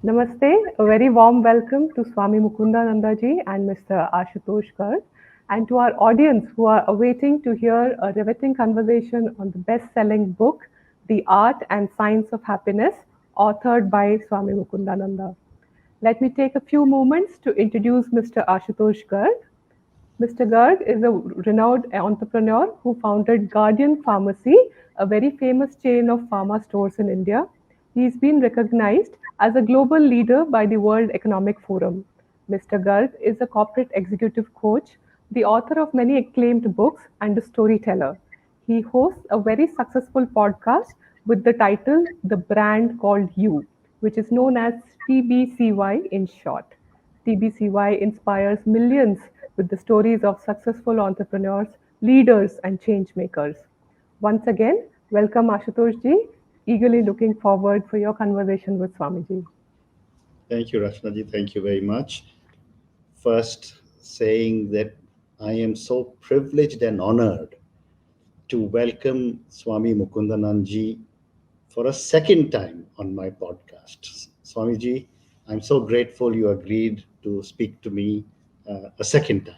Namaste, a very warm welcome to Swami Mukundananda ji and Mr. Ashutosh Garg, and to our audience who are awaiting to hear a riveting conversation on the best selling book, The Art and Science of Happiness, authored by Swami Mukundananda. Let me take a few moments to introduce Mr. Ashutosh Garg. Mr. Garg is a renowned entrepreneur who founded Guardian Pharmacy, a very famous chain of pharma stores in India. He's been recognized as a global leader by the World Economic Forum. Mr. Garg is a corporate executive coach, the author of many acclaimed books, and a storyteller. He hosts a very successful podcast with the title The Brand Called You, which is known as TBCY in short. TBCY inspires millions with the stories of successful entrepreneurs, leaders, and change makers. Once again, welcome Ashutosh ji. Eagerly looking forward for your conversation with Swamiji. Thank you, Rachnaji. Thank you very much. First, saying that I am so privileged and honored to welcome Swami Mukundananji for a second time on my podcast. Swamiji, I'm so grateful you agreed to speak to me a second time.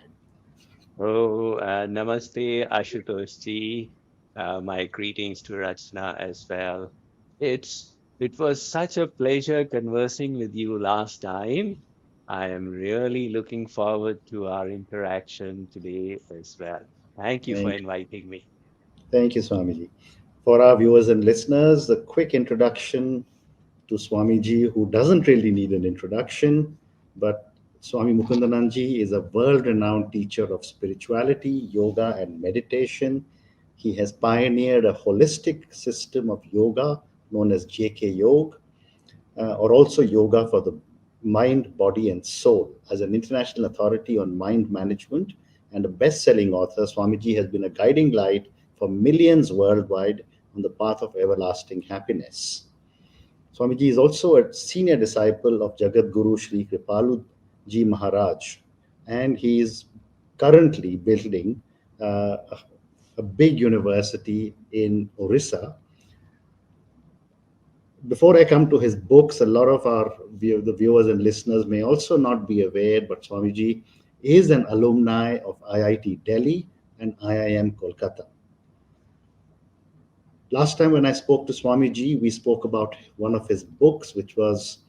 Namaste, Ashutosh ji. My greetings to Rachna as well. It was such a pleasure conversing with you last time. I am really looking forward to our interaction today as well. Thank you for Thank, inviting me. thank you, Swamiji. For our viewers and listeners, a quick introduction to Swamiji, who doesn't really need an introduction, but Swami Mukundananji is a world renowned teacher of spirituality, yoga, and meditation. He has pioneered a holistic system of yoga known as JK Yoga, or also yoga for the mind, body, and soul. As an international authority on mind management and a best selling author, Swamiji has been a guiding light for millions worldwide on the path of everlasting happiness. Swamiji is also a senior disciple of Jagat Guru Sri Kripalu Ji Maharaj, and he is currently building a big university in Orissa. Before I come to his books, a lot of the viewers and listeners may also not be aware, but Swamiji is an alumni of IIT Delhi and IIM Kolkata. Last time when I spoke to Swamiji, we spoke about one of his books, which was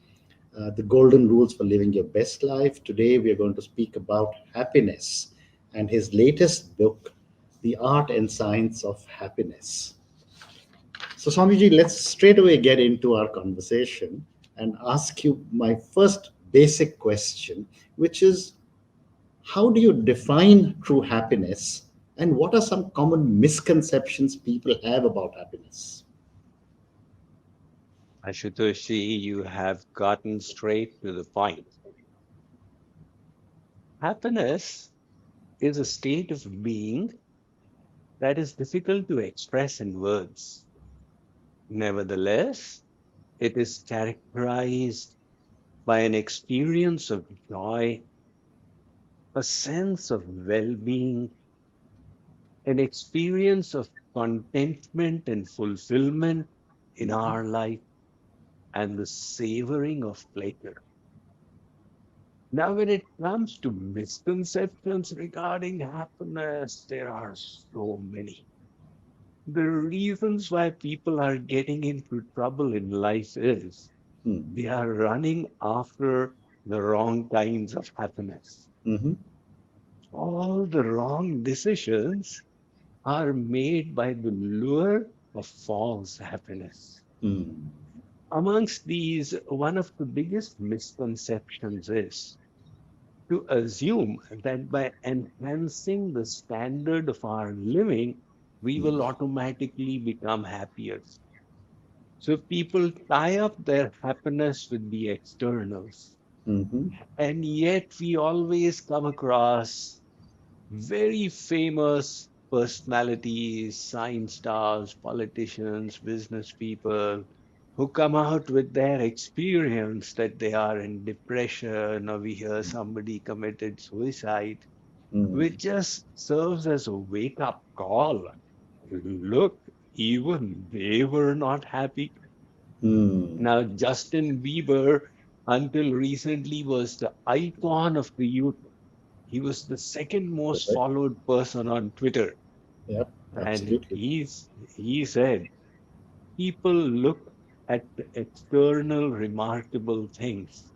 The Golden Rules for Living Your Best Life. Today, we are going to speak about happiness and his latest book, The Art and Science of Happiness. So, Swamiji, let's straight away get into our conversation and ask you my first basic question, which is how do you define true happiness and what are some common misconceptions people have about happiness? Ashutosh ji, you have gotten straight to the point. Happiness is a state of being that is difficult to express in words. Nevertheless, it is characterized by an experience of joy, a sense of well being, an experience of contentment and fulfillment in our life, and the savoring of pleasure. Now, when it comes to misconceptions regarding happiness, there are so many. The reasons why people are getting into trouble in life is Hmm. they are running after the wrong kinds of happiness. Mm-hmm. All the wrong decisions are made by the lure of false happiness. Mm. Amongst these, one of the biggest misconceptions is to assume that by enhancing the standard of our living, we will Mm. automatically become happier. So people tie up their happiness with the externals. Mm-hmm. And yet we always come across very famous personalities, science stars, politicians, business people who come out with their experience that they are in depression or we hear somebody committed suicide, Mm. which just serves as a wake up call. Look, even they were not happy. Mm. Now, Justin Bieber until recently was the icon of the youth. He was the second most Correct. followed person on Twitter. Yep. And Absolutely. he said, people look at the external remarkable things.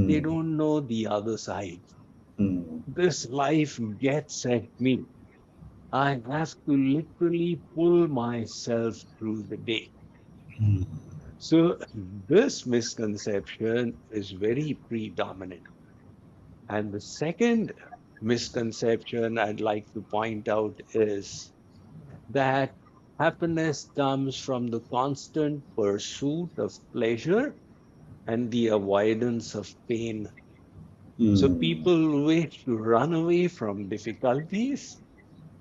They Hmm. don't know the other side. Hmm. This life gets at me. I have to literally pull myself through the day. Hmm. So this misconception is very predominant. And the second misconception I'd like to point out is that happiness comes from the constant pursuit of pleasure and the avoidance of pain. So Hmm. people wish to run away from difficulties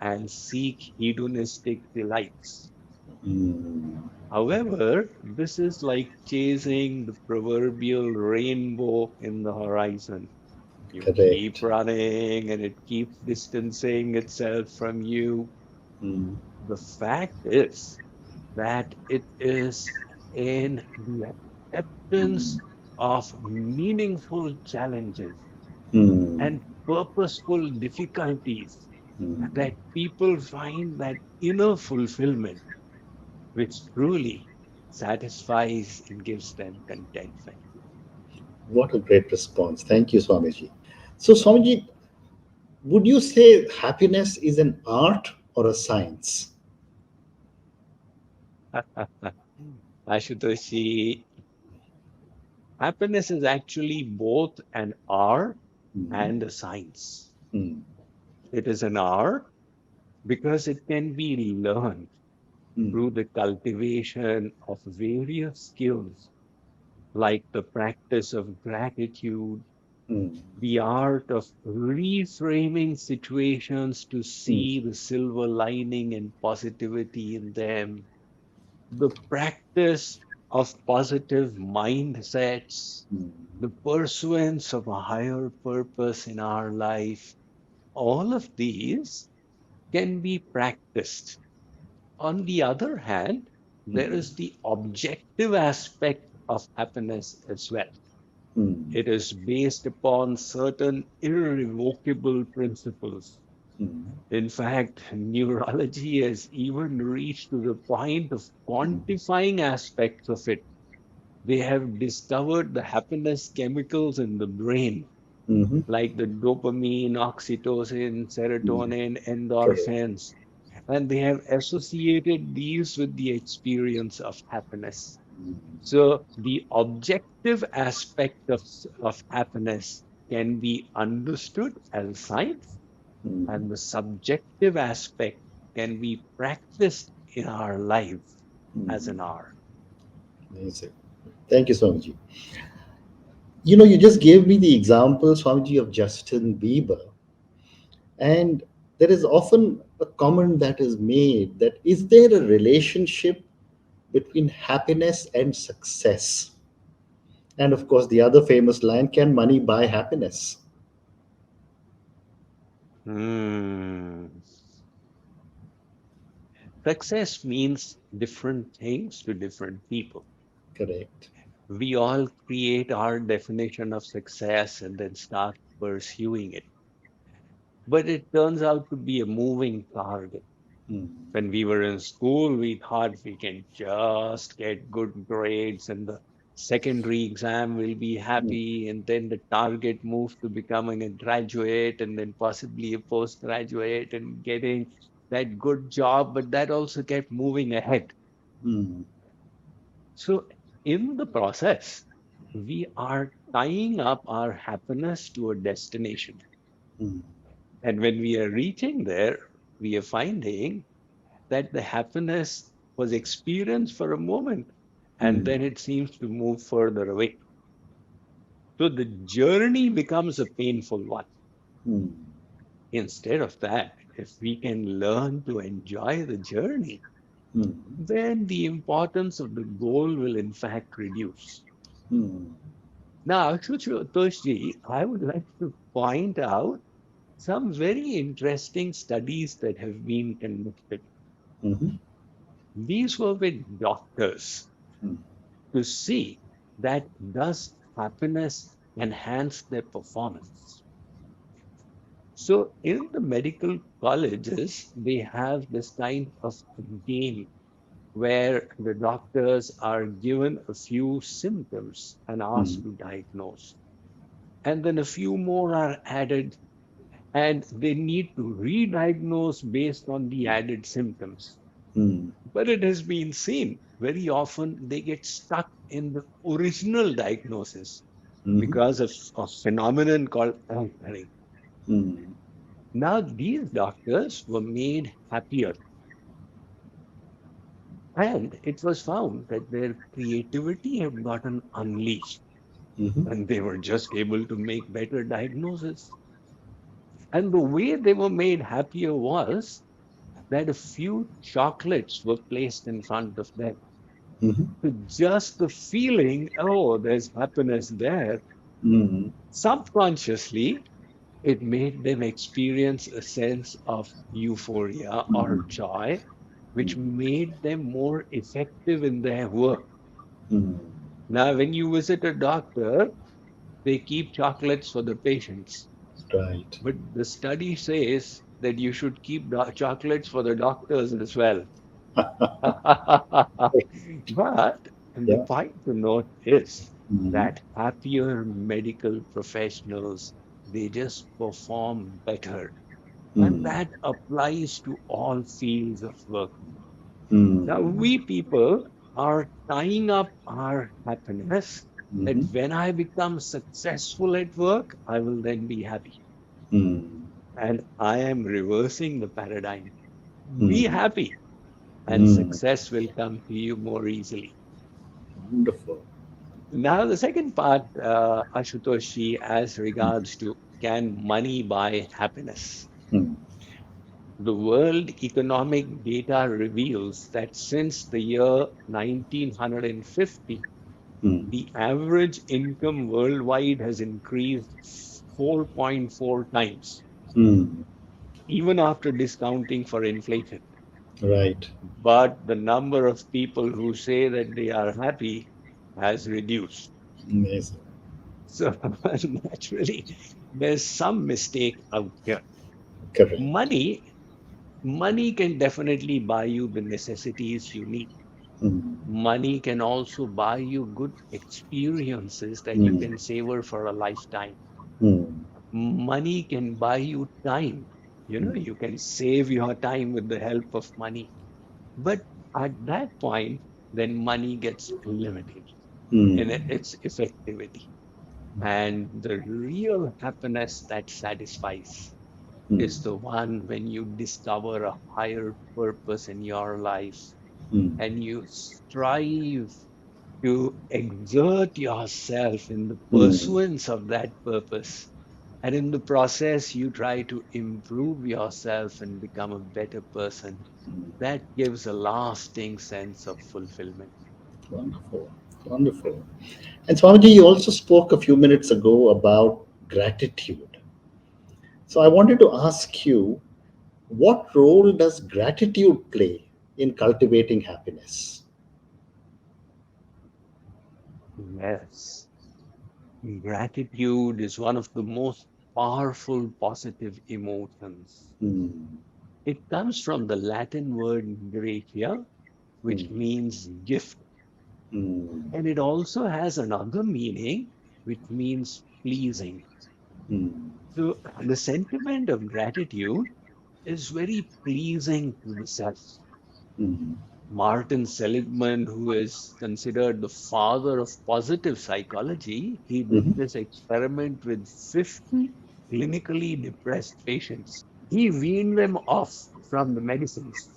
and seek hedonistic delights. Hmm. However, this is like chasing the proverbial rainbow in the horizon. You keep Correct. running and it keeps distancing itself from you. Hmm. The fact is that it is in the Hmm. acceptance of meaningful challenges Hmm. and purposeful difficulties Hmm. that people find that inner fulfillment, which truly satisfies and gives them contentment. What a great response. Thank you, Swamiji. So, Swamiji, would you say happiness is an art or a science? Ashutoshi, happiness is actually both an art Hmm. and a science. Hmm. It is an art because it can be learned Hmm. through the cultivation of various skills like the practice of gratitude, Hmm. the art of reframing situations to Hmm. see the silver lining and positivity in them, the practice of positive mindsets, Hmm. the pursuance of a higher purpose in our life. All of these can be practiced. On the other hand, there Hmm. is the objective aspect of happiness as well. Hmm. It is based upon certain irrevocable principles. Hmm. In fact, neurology has even reached to the point of quantifying aspects of it. They have discovered the happiness chemicals in the brain, Hmm. like the dopamine, oxytocin, Hmm. serotonin, Correct. endorphins, and they have associated these with the experience of happiness. So the objective aspect of happiness can be understood as science, Hmm. and the subjective aspect can be practiced in our life as Hmm. an art. Amazing. Thank you, Swamiji. You just gave me the example, Swamiji, of Justin Bieber. And there is often a comment that is made that is there a relationship between happiness and success? And of course, the other famous line, can money buy happiness? Hmm. Success means different things to different people. Correct. We all create our definition of success and then start pursuing it. But it turns out to be a moving target. Hmm. When we were in school, we thought we can just get good grades and the secondary exam will be Hmm. happy. And then the target moves to becoming a graduate and then possibly a postgraduate and getting that good job. But that also kept moving ahead. Hmm. So, in the process, we are tying up our happiness to a destination. Hmm. And when we are reaching there, we are finding that the happiness was experienced for a moment and Hmm. then it seems to move further away. So the journey becomes a painful one. Hmm. Instead of that, if we can learn to enjoy the journey, Hmm. then the importance of the goal will in fact reduce. Hmm. Now, Toshji, I would like to point out some very interesting studies that have been conducted. Hmm. These were with doctors Hmm. to see that does happiness enhance their performance. So in the medical colleges, they have this kind of game where the doctors are given a few symptoms and asked mm, to diagnose. And then a few more are added, and they need to re-diagnose based on the added symptoms. mm, But it has been seen very often they get stuck in the original diagnosis mhm, because of a phenomenon called altering. mm, Now, these doctors were made happier, and it was found that their creativity had gotten unleashed, mhm, and they were just able to make better diagnoses. And the way they were made happier was that a few chocolates were placed in front of them. mhm, So just the feeling, oh, there's happiness there, mm, subconsciously, it made them experience a sense of euphoria or mm, joy, which mm, made them more effective in their work. mm. Now, when you visit a doctor, they keep chocolates for the patients. Right. But the study says that you should keep chocolates for the doctors as well. But the Yeah. point to note is Mhm, that happier medical professionals, they just perform better. And mm, that applies to all fields of work. Now, mm, we people are tying up our happiness that mhm, when I become successful at work, I will then be happy. mm, And I am reversing the paradigm. Be mm, happy, and mm. success will come to you more easily. Wonderful. Now, the second part, Ashutoshi, as Mhm, regards to can money buy happiness? mm, The World Economic Data reveals that since the year 1950, mm, the average income worldwide has increased 4.4 times, mm. even after discounting for inflation. Right. But the number of people who say that they are happy has reduced. Amazing. So naturally, there's some mistake out here. Correct. Money, money can definitely buy you the necessities you need. Mm, Money can also buy you good experiences that you mm, can savor for a lifetime. mm, Money can buy you time. mm, You can save your time with the help of money. But at that point, then money gets limited in mm, its effectivity. And the real happiness that satisfies mm, is the one when you discover a higher purpose in your life mm, and you strive to exert yourself in the mm, pursuance of that purpose. And in the process, you try to improve yourself and become a better person. mm. That gives a lasting sense of fulfillment. Wonderful. Wonderful. And Swamiji, you also spoke a few minutes ago about gratitude. So I wanted to ask you, what role does gratitude play in cultivating happiness? Yes, gratitude is one of the most powerful positive emotions. Mm, It comes from the Latin word gratia, which mm, means gift. mm, And it also has another meaning, which means pleasing. mm, So the sentiment of gratitude is very pleasing to the self. mm, Martin Seligman, who is considered the father of positive psychology, he mhm, did this experiment with 50 clinically depressed patients. He weaned them off from the medicines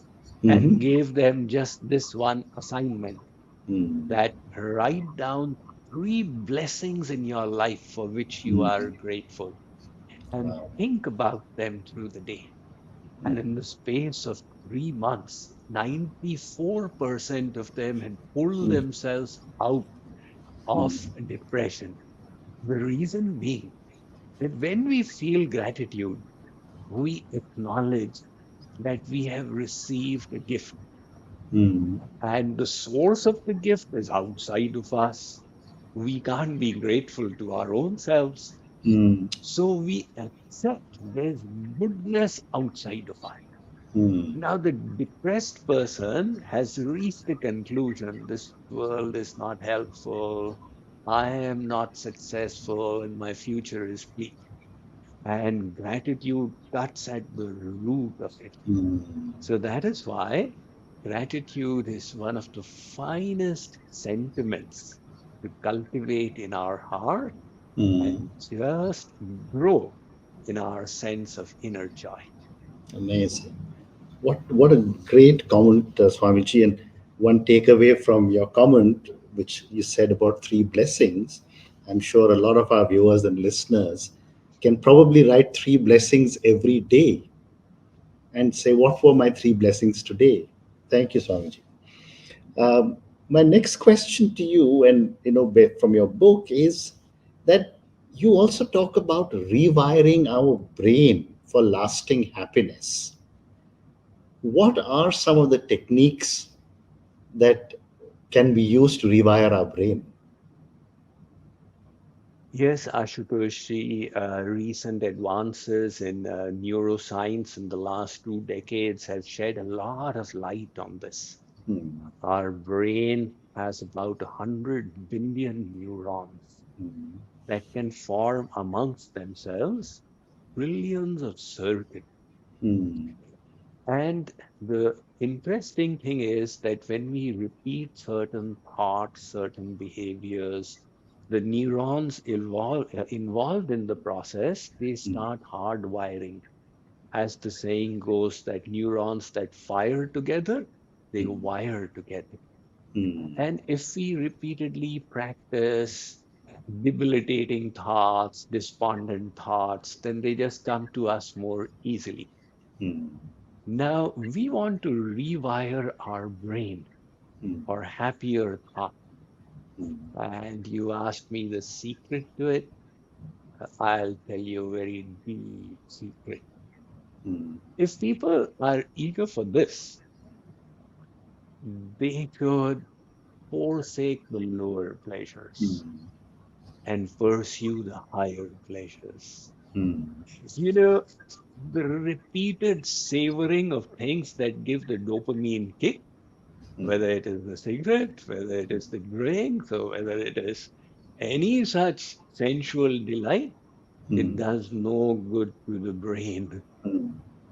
and mhm, gave them just this one assignment, mm, that write down three blessings in your life for which you are mm. grateful and Wow. think about them through the day. And in the space of 3 months, 94% of them had pulled Mm, themselves out of mm, depression. The reason being that when we feel gratitude, we acknowledge that we have received a gift, mm, and the source of the gift is outside of us. we can't be grateful to our own selves. mm, So we accept there's goodness outside of us. mm, Now, the depressed person has reached the conclusion this world is not helpful, I am not successful, and my future is bleak. And gratitude cuts at the root of it. mm, So that is why gratitude is one of the finest sentiments to cultivate in our heart mm. and just grow in our sense of inner joy. Amazing. What a great comment, Swamiji. And one takeaway from your comment, which you said about three blessings, I'm sure a lot of our viewers and listeners can probably write three blessings every day and say, "What were my three blessings today?" Thank you, Swamiji. Um, my next question to you, and from your book, is that you also talk about rewiring our brain for lasting happiness. What are some of the techniques that can be used to rewire our brain? Yes, Ashutosh, recent advances in neuroscience in the last 2 decades have shed a lot of light on this. Hmm, Our brain has about 100 billion neurons hmm, that can form amongst themselves trillions of circuits. hmm, And the interesting thing is that when we repeat certain thoughts, certain behaviors, the neurons involved in the process, they hmm, start hardwiring. As the saying goes, that neurons that fire together, they hmm, wire together. hmm, And if we repeatedly practice debilitating thoughts, despondent thoughts, then they just come to us more easily. hmm, Now, we want to rewire our brain hmm, for happier thought. hmm, And you ask me the secret to it, I'll tell you a very deep secret. hmm, If people are eager for this, they could forsake the lower pleasures hmm, and pursue the higher pleasures. hmm, You know, the repeated savoring of things that give the dopamine kick, whether it is the cigarette, whether it is the drink, or whether it is any such sensual delight, it hmm, does no good to the brain. hmm,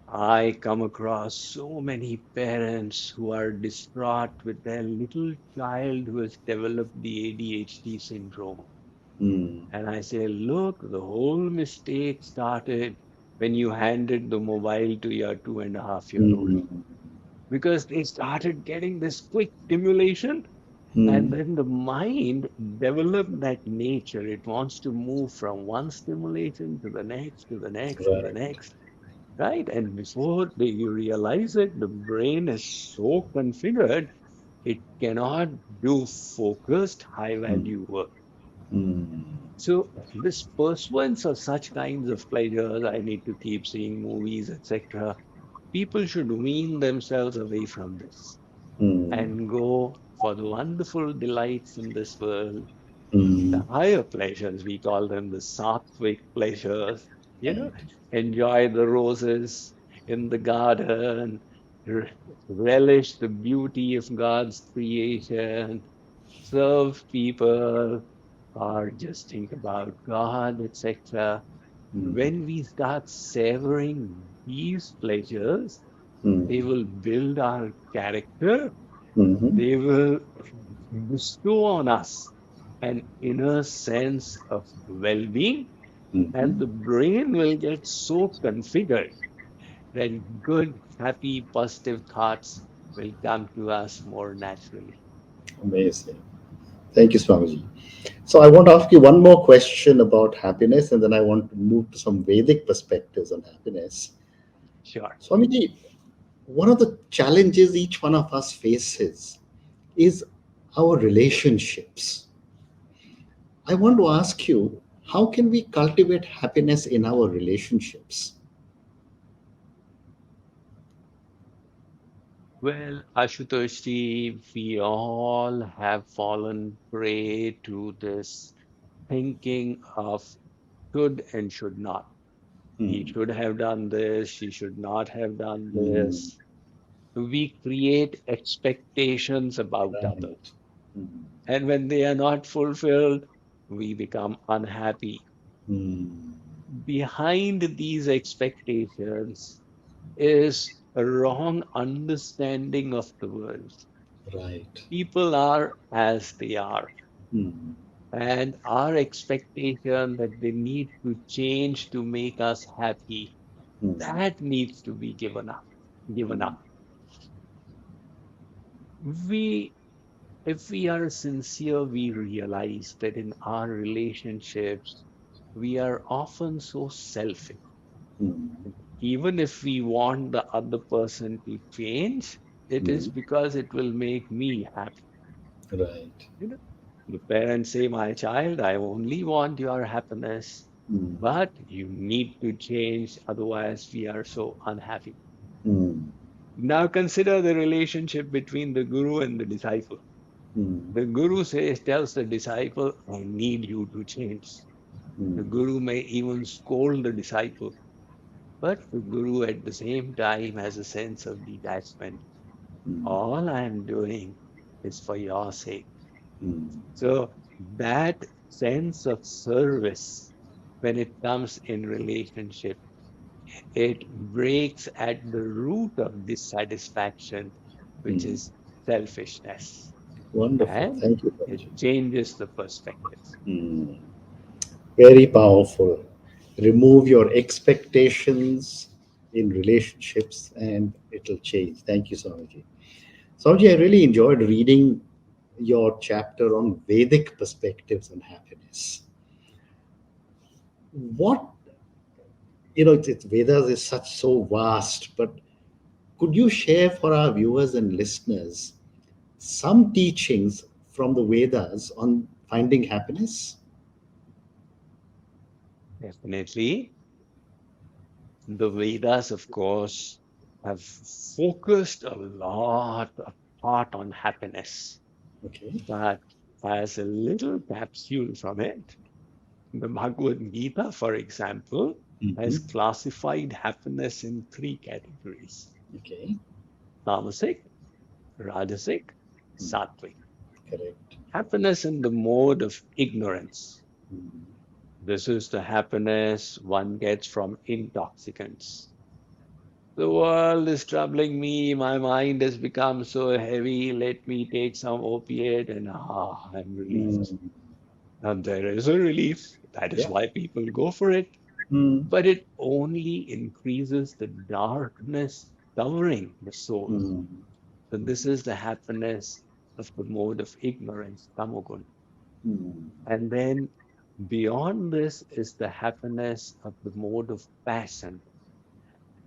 I come across so many parents who are distraught with their little child who has developed the ADHD syndrome. hmm, And I say, look, the whole mistake started when you handed the mobile to your 2.5-year-old hmm, because they started getting this quick stimulation. And hmm. then the mind developed that nature. It wants to move from one stimulation to the next, to the next, to the Right. next, right? And before you realize it, the brain is so configured, it cannot do focused, high Hmm, value work. hmm, So, this pursuance of such kinds of pleasures, I need to keep seeing movies, etc. People should wean themselves away from this hmm, and go for the wonderful delights in this world, the hmm. higher pleasures, we call them the sattvic pleasures, Right. enjoy the roses in the garden, r- relish the beauty of God's creation, serve people, or just think about God, etc. Hmm, When we start savoring these pleasures, they hmm, will build our character, hmm, they will bestow on us an inner sense of well being, and hmm. the brain will get so configured that good, happy, positive thoughts will come to us more naturally. Amazing. Thank you, Swamiji. So I want to ask you one more question about happiness, and then I want to move to some Vedic perspectives on happiness. Sure. Swamiji, one of the challenges each one of us faces is our relationships. I want to ask you, how can we cultivate happiness in our relationships? Well, Ashutoshji, we all have fallen prey to this thinking of should and should not. He Mm. should have done this, she should not have done Mm. this. We create expectations about others. Right. Mm. And when they are not fulfilled, we become unhappy. Mm. Behind these expectations is a wrong understanding of the world. Right. People are as they are. Mm. And our expectation that they need to change to make us happy, Mm. that needs to be given up. Given Mm. up. We, if we are sincere, we realize that in our relationships, we are often so selfish. Mm. Even if we want the other person to change, it is Mm. because it will make me happy. Right. You know, the parents say, my child, I only want your happiness, Mm. but you need to change, otherwise, we are so unhappy. Mm. Now consider the relationship between the guru and the disciple. Mm. The guru tells the disciple, I need you to change. The Mm. guru may even scold the disciple, but the guru at the same time has a sense of detachment. Mm. All I am doing is for your sake. Mm. So that sense of service, when it comes in relationship, it breaks at the root of dissatisfaction, which Mm. is selfishness, Wonderful. and Thank you, it Swamiji. changes the perspective. Mm. Very powerful. Remove your expectations in relationships and it'll change. Thank you, Swamiji. Swamiji, I really enjoyed reading your chapter on Vedic perspectives on happiness. What, Vedas is such so vast, but could you share for our viewers and listeners some teachings from the Vedas on finding happiness? Definitely. The Vedas, of course, have focused a lot of thought on happiness, Okay. but as a little capsule from it, the Bhagavad Gita, for example, has Hmm. classified happiness in three categories: Okay. tamasic, rajasic, Mm. sattvic. Correct. Happiness in the mode of ignorance. Mm. This is the happiness one gets from intoxicants. The world is troubling me. My mind has become so heavy. Let me take some opiate and I'm relieved. Mm. And there is a relief. That is Yeah. why people go for it. Mm. But it only increases the darkness covering the soul. Mm. So this is the happiness of the mode of ignorance, tamogun. Mm. And then beyond this is the happiness of the mode of passion.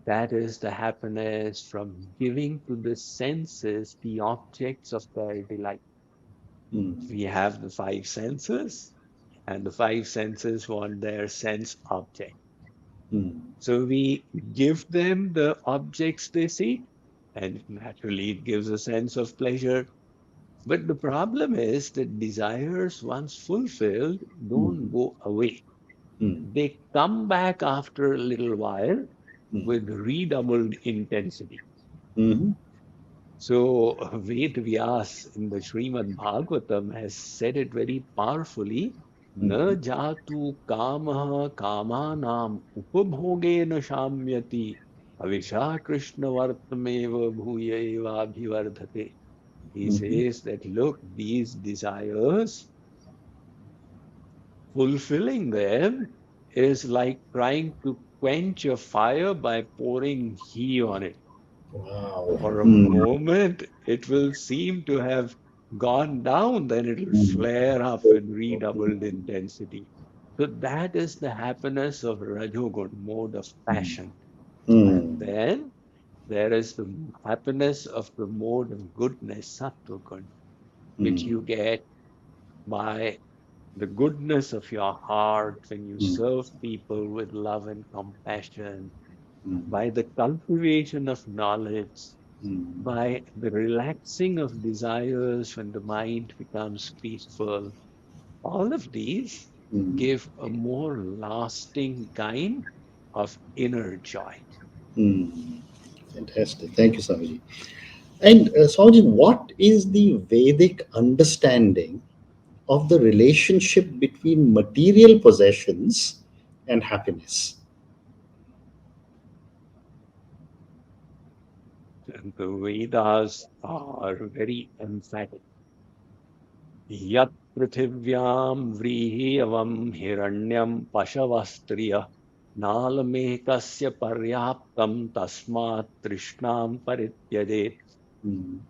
That is the happiness from giving to the senses the objects of their delight. Mm. We have the five senses, and the five senses want their sense object. Mm. So we give them the objects they seek, and naturally it gives a sense of pleasure. But the problem is that desires, once fulfilled, don't Mm. go away. Mm. They come back after a little while Mm. with redoubled intensity. Mhm. So Ved Vyas in the Srimad Bhagavatam has said it very powerfully. Na Mhm. jatu kamaha kamanam upabhogena shamyati avisha krishna vartameva bhuya eva bhivardhate. He Mhm. says that look, these desires, fulfilling them is like trying to quench a fire by pouring ghee on it. Wow. For a Mm. moment, it will seem to have gone down, then it will Mm. flare up in redoubled intensity. So that is the happiness of Rajogun, mode of Mm. passion. And Mm. then there is the happiness of the mode of goodness, Sattvagun, which Mm. you get by the goodness of your heart when you Mm. serve people with love and compassion, Mm. by the cultivation of knowledge, mm, by the relaxing of desires when the mind becomes peaceful. All of these mm, give a more lasting kind of inner joy. mm. Fantastic. Thank you, Swamiji. And Swamiji, what is the Vedic understanding of the relationship between material possessions and happiness? And the Vedas are very emphatic. Yat prithivyaam vrihiyavam hiranyam pasavastriya nalamekasya paryaptam tasmat trishnam parityajet. Mm,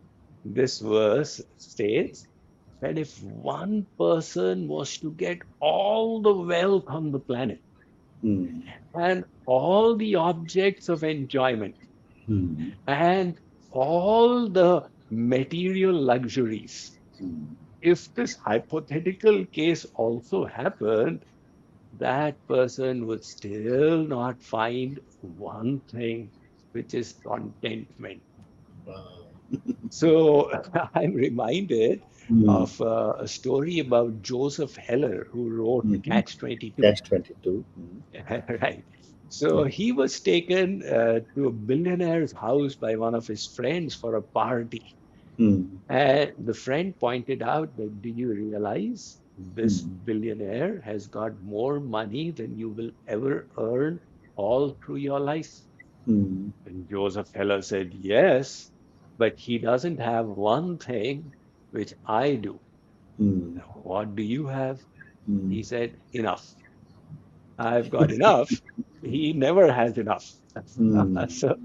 This verse states that if one person was to get all the wealth on the planet mm, and all the objects of enjoyment mm, and all the material luxuries, mm, if this hypothetical case also happened, that person would still not find one thing, which is contentment. wow. So I'm reminded Mm, of a story about Joseph Heller, who wrote mhm. Catch 22. Catch 22. Mm, Right. So yeah. he was taken to a billionaire's house by one of his friends for a party. Mm, And the friend pointed out that, do you realize this mm, billionaire has got more money than you will ever earn all through your life? mm, And Joseph Heller said, yes, but he doesn't have one thing which I do. mm, Now, what do you have? mm, He said, enough. I've got enough. He never has enough. mm, So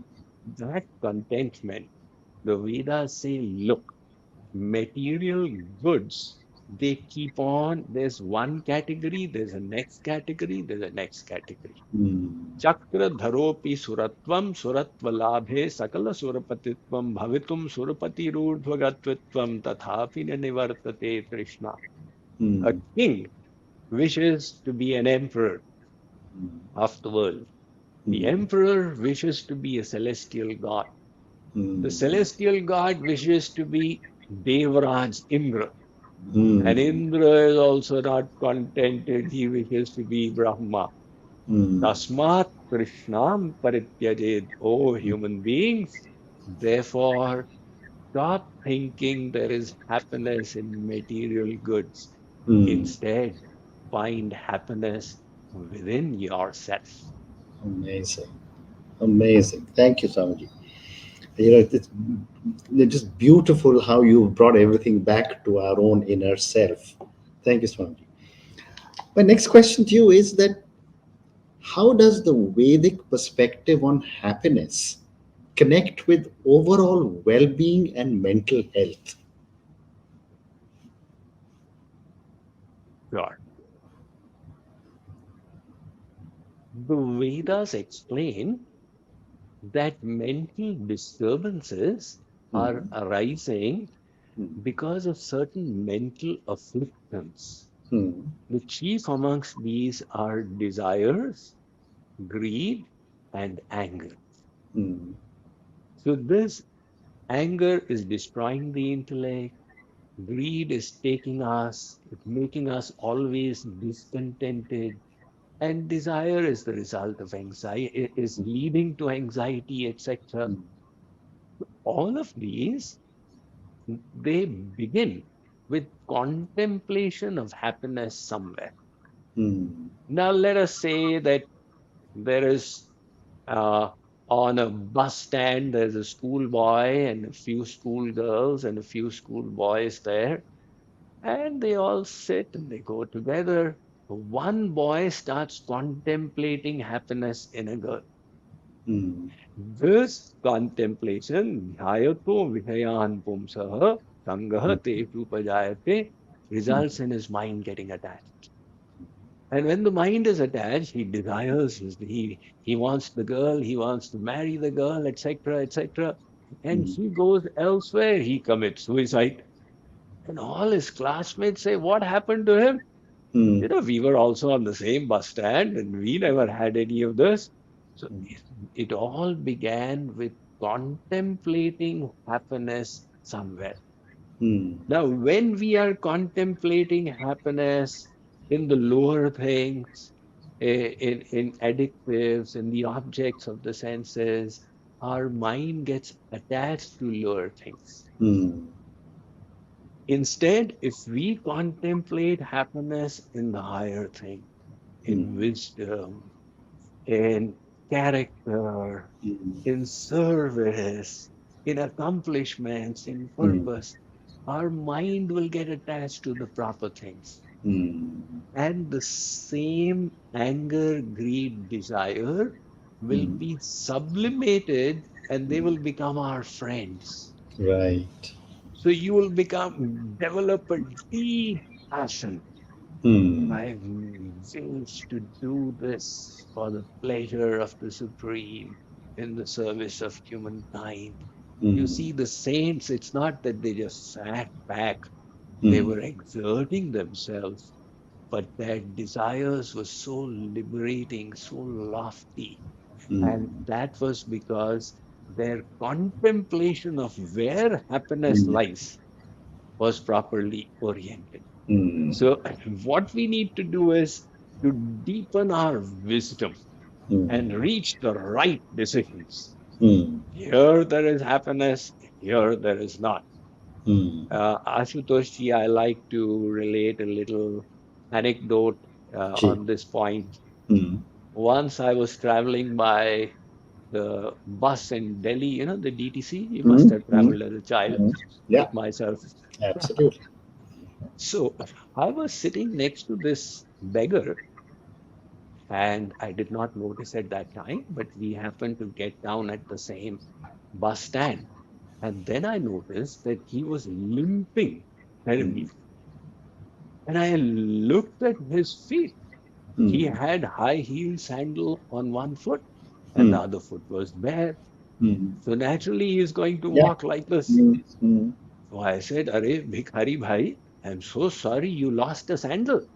that contentment, the Vedas say, look, material goods, they keep on. There's one category, there's a next category, there's a next category. mm, Chakra dharopi suratvam suratvalabhe sakala surapatitvam bhavitum surapati rurdhvagatvitvam tathapi na nivartate trishna. A mm, king wishes to be an emperor of the world. The mm, emperor wishes to be a celestial god. The mm, celestial god wishes to be Devraj Indra. And mm, Indra is also not contented. He wishes to be Brahma. mm, Tasmat Krishnam Parityajed. Oh, human beings. Therefore, stop thinking there is happiness in material goods. mm. Instead, find happiness within yourself. Amazing. Amazing. Thank you, Swamiji. It's just beautiful how you brought everything back to our own inner self. Thank you, Swamiji. My next question to you is that how does the Vedic perspective on happiness connect with overall well-being and mental health? Sure. The Vedas explain that mental disturbances are Mm, arising mm, because of certain mental afflictions. mm, The chief amongst these are desires, greed, and anger. mm, So, this anger is destroying the intellect, greed is taking us, it's making us always discontented, and desire is the result of anxiety, is leading to anxiety, etc. mm, All of these, they begin with contemplation of happiness somewhere. mm, Now, let us say that there is on a bus stand, there's a schoolboy and a few schoolgirls and a few schoolboys there, and they all sit and they go together. One boy starts contemplating happiness in a girl. mm, This contemplation, dhyato vihayan pumsaha sangaha tesu pajayate, results in his mind getting attached. And when the mind is attached, he desires, he wants the girl, he wants to marry the girl, etc., etc. And mm, he goes elsewhere, he commits suicide. And all his classmates say, what happened to him? mm, We were also on the same bus stand and we never had any of this. So it all began with contemplating happiness somewhere. mm, Now, when we are contemplating happiness in the lower things, in addictives, in the objects of the senses, our mind gets attached to lower things. mm, Instead, if we contemplate happiness in the higher thing, in mm, wisdom, in character, mm, in service, in accomplishments, in mm, purpose, our mind will get attached to the proper things. mm, And the same anger, greed, desire will mm. be sublimated and they will become our friends. Right. So you will develop a deep passion. Mm, I wish to do this for the pleasure of the Supreme in the service of humankind. You mm, see, the saints, it's not that they just sat back, they mm, were exerting themselves, but their desires were so liberating, so lofty. mm, And that was because their contemplation of where happiness mm, lies was properly oriented. mm, So, what we need to do is to deepen our wisdom and mm, reach the right decisions. mm, Here there is happiness, here there is not. mm, Ashutosh ji, I like to relate a little anecdote Gee. on this point. Mm, Once I was traveling by the bus in Delhi, the DTC, you must mm, have mm, traveled as a child, mm. Yeah, like myself. absolutely. So I was sitting next to this beggar, and I did not notice at that time, but we happened to get down at the same bus stand. And then I noticed that he was limping Mm, terribly. And I looked at his feet. He mm, had high heel sandal on one foot, and the mm, other foot was bare. mm. So naturally, he is going to Yeah. walk like this. Mm, mm, So I said, Are, Bhikhari Bhai, I'm so sorry you lost a sandal.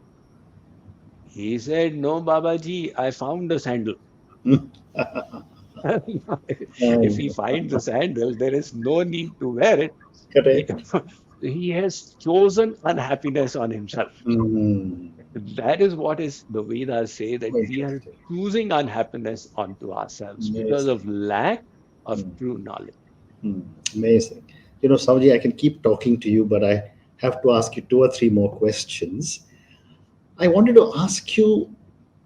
He said, No, Babaji, I found a sandal. mm. If he finds a sandal, there is no need to wear it. He, Correct. he has chosen unhappiness on himself. Mm, That is what is the Vedas say that we are interesting. choosing unhappiness onto ourselves because Amazing. of lack of Mm, true knowledge. mm. Amazing. Savji, I can keep talking to you, but I have to ask you two or three more questions. I wanted to ask you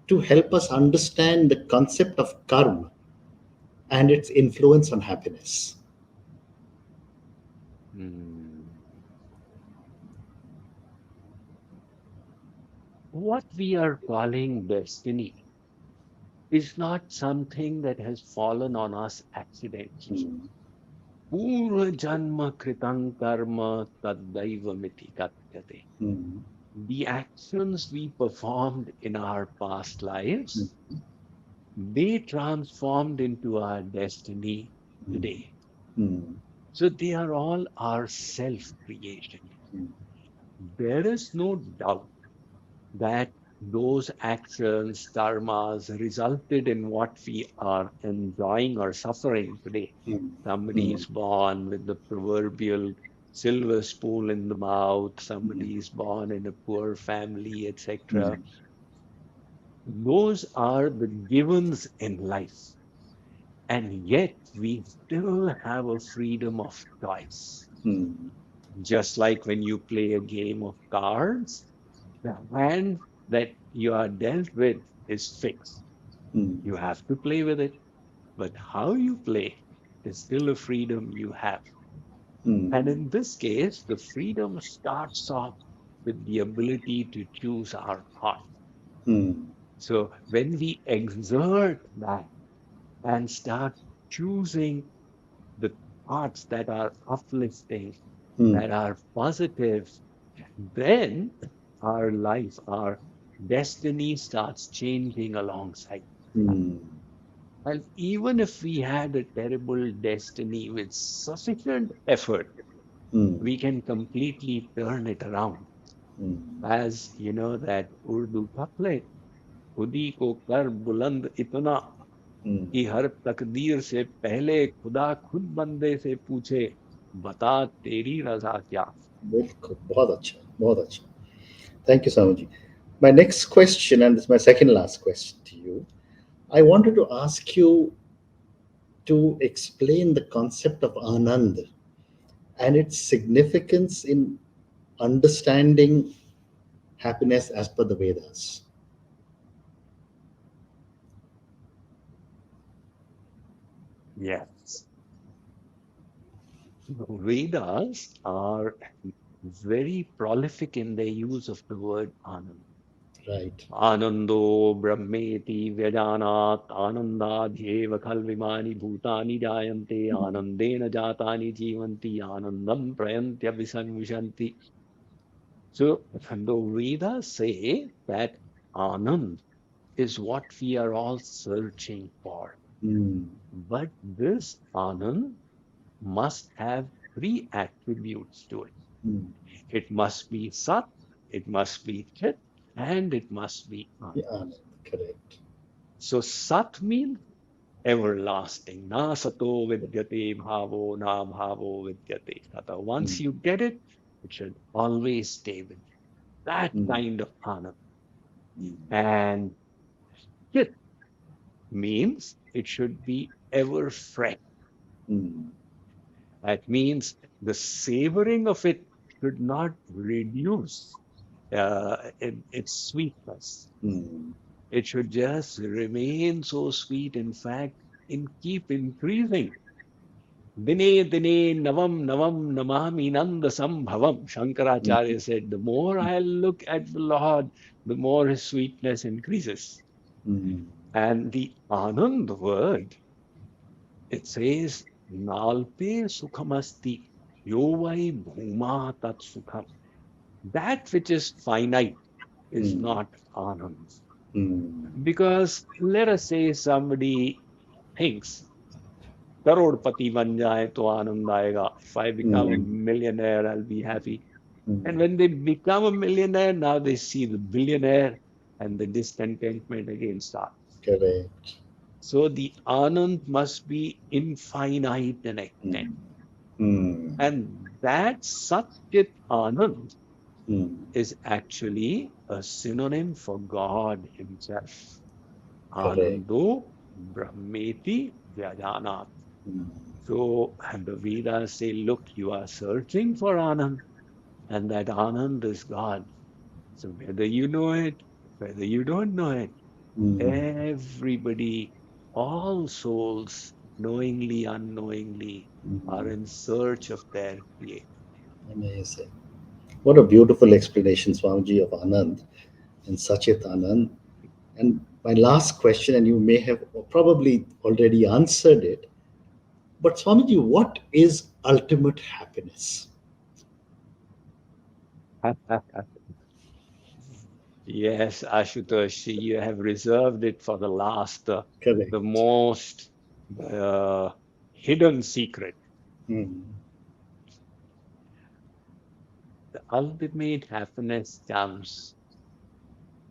to help us understand the concept of karma and its influence on happiness. Hmm. What we are calling destiny is not something that has fallen on us accidentally. Mm, Purva janma kritam karma taddaiva miti katyate. mm, The actions we performed in our past mm, lives, they transformed into our destiny mm, today. mm, So they are all our self creation. mm, There is no doubt that those actions, karmas, resulted in what we are enjoying or suffering today. mm, Somebody mm, is born with the proverbial silver spoon in the mouth, somebody is born in a poor family, etc. mm, Those are the givens in life. And yet we still have a freedom of choice. mm, Just like when you play a game of cards, the hand that you are dealt with is fixed. mm, You have to play with it, but how you play is still a freedom you have. And mm, in this case, the freedom starts off with the ability to choose our thought. mm, So when we exert that and start choosing the thoughts that are uplifting, mm, that are positive, then our life, our destiny starts changing alongside. mm, And even if we had a terrible destiny with sufficient effort, mm, we can completely turn it around. mm, As you know, that Urdu couplet, Khudi ko kar buland itna, mm. कि हर तकदीर से पहले खुदा खुद बंदे से पूछे, बता तेरी रजा क्या. बिल्कुल, बहुत अच्छा, बहुत अच्छा. Thank you, Swamiji. My next question, and this is my second last question to you. I wanted to ask you to explain the concept of Anand and its significance in understanding happiness as per the Vedas. Yes. Vedas are very prolific in their use of the word Anand. Right. आनंदो ब्रह्मेति व्यजानात् आनन्दाध्येव खल्विमानि भूतानि जायन्ते Mm, आनन्देन जातानि जीवन्ति आनन्दं प्रयन्त्यभिसंविशन्ति. So the Vedas say that Anand is what we are all searching for. mm, But this Anand must have three attributes to it. mm. It must be Sat, it must be Chit, and it must be Yeah, Anand. Anand, correct. So Sat means everlasting. Na sato vidyate bhavo na bhavo vidyate sata. Once Mm, you get it, it should always stay with you. That mm, kind of Anand. mm, And Chit means it should be ever fresh. mm, That means the savoring of it should not reduce in its sweetness. mm. It should just remain so sweet. In fact, keep increasing. Dine dine navam navam namami nanda sambhavam. Mm, Shankaracharya said, the more I look at the Lord, the more his sweetness increases. mm, And the Anand word, it says, Nalpe sukhamasti, yovai bhuma tat sukham. That which is finite is mm, not Anand. mm, Because let us say somebody thinks करोड़पति बन जाए तो आनंद आएगा. If I become a mm, millionaire, I'll be happy. And mm. when they become a millionaire, now they see the billionaire and the discontentment again starts. Correct. So the Anand must be infinite in extent. Mm, mm, And that Satchit Anand mm. is actually a synonym for God Himself. Correct. Anando Brahmeti Vyajanat. Mm, So, and the Vedas say, look, you are searching for Anand, and that Anand is God. So, whether you know it, whether you don't know it, mm, everybody, all souls, knowingly, unknowingly, are mm. in search of their Creator. Amazing. What a beautiful explanation, Swamiji, of Anand and Sachit Anand. And my last question, and you may have probably already answered it, but Swamiji, what is ultimate happiness? Yes, Ashutosh, you have reserved it for the last, the Correct. most uh, hidden secret. Mm, The ultimate happiness comes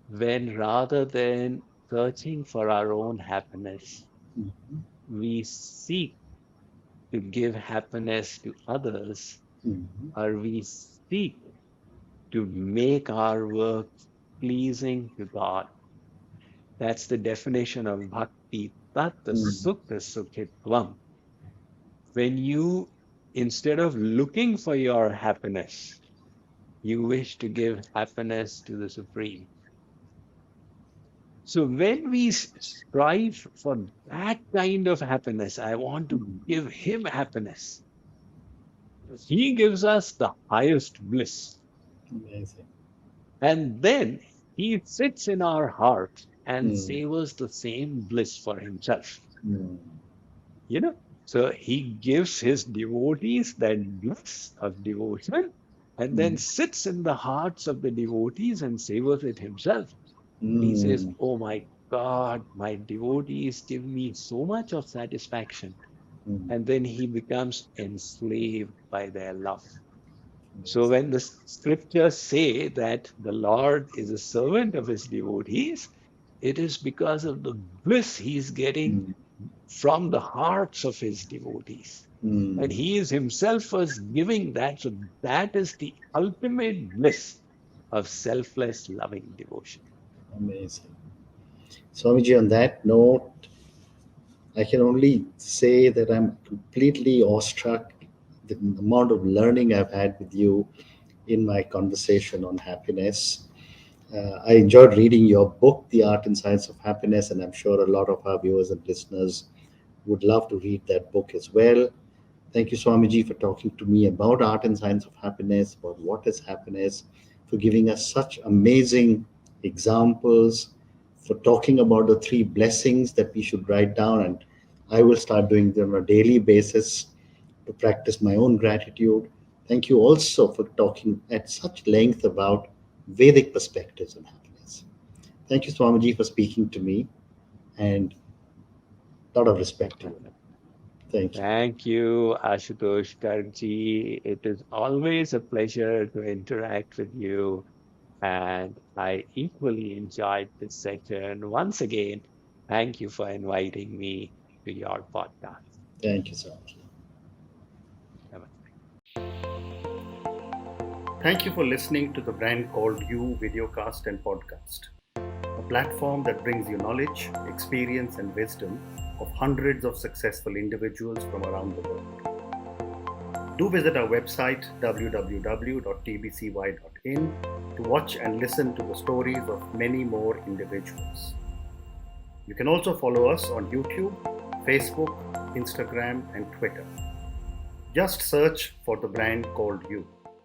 when rather than searching for our own happiness, mm, we seek to give happiness to others, mm, or we seek to make our work pleasing to God. That's the definition of bhakti. Tatta mm, sukha sukhitvam. When you, instead of looking for your happiness, you wish to give happiness to the Supreme. So when we strive for that kind of happiness, I want to give him happiness. He gives us the highest bliss. amazing. And then he sits in our heart and Mm, savors the same bliss for himself. mm, You know? So he gives his devotees that bliss of devotion and then mm, sits in the hearts of the devotees and savors it himself. He says, mm, oh my God, my devotees give me so much of satisfaction. mm, And then he becomes enslaved by their love. So amazing. when the scriptures say that the Lord is a servant of his devotees, It is because of the bliss he's getting Mm. from the hearts of his devotees. And Mm. he is himself was giving that. So that is the ultimate bliss of selfless, loving devotion. Amazing. Swamiji, on that note, I can only say that I'm completely awestruck the amount of learning I've had with you in my conversation on happiness. I enjoyed reading your book, The Art and Science of Happiness, and I'm sure a lot of our viewers and listeners would love to read that book as well. Thank you, Swamiji, for talking to me about art and science of happiness, about what is happiness, for giving us such amazing examples, for talking about the three blessings that we should write down. And I will start doing them on a daily basis to practice my own gratitude. Thank you also for talking at such length about Vedic perspectives on happiness. Thank you, Swamiji, for speaking to me, and a lot of respect to you. Thank you. Thank you, Ashutosh Karji. It is always a pleasure to interact with you. And I equally enjoyed this session. Once again, thank you for inviting me to your podcast. Thank you, Swamiji. Namaste. Thank you for listening to the Brand Called You videocast and podcast, a platform that brings you knowledge, experience, and wisdom of hundreds of successful individuals from around the world. Do visit our website www.tbcy.in to watch and listen to the stories of many more individuals. You can also follow us on YouTube, Facebook, Instagram, and Twitter. Just search for the Brand Called You.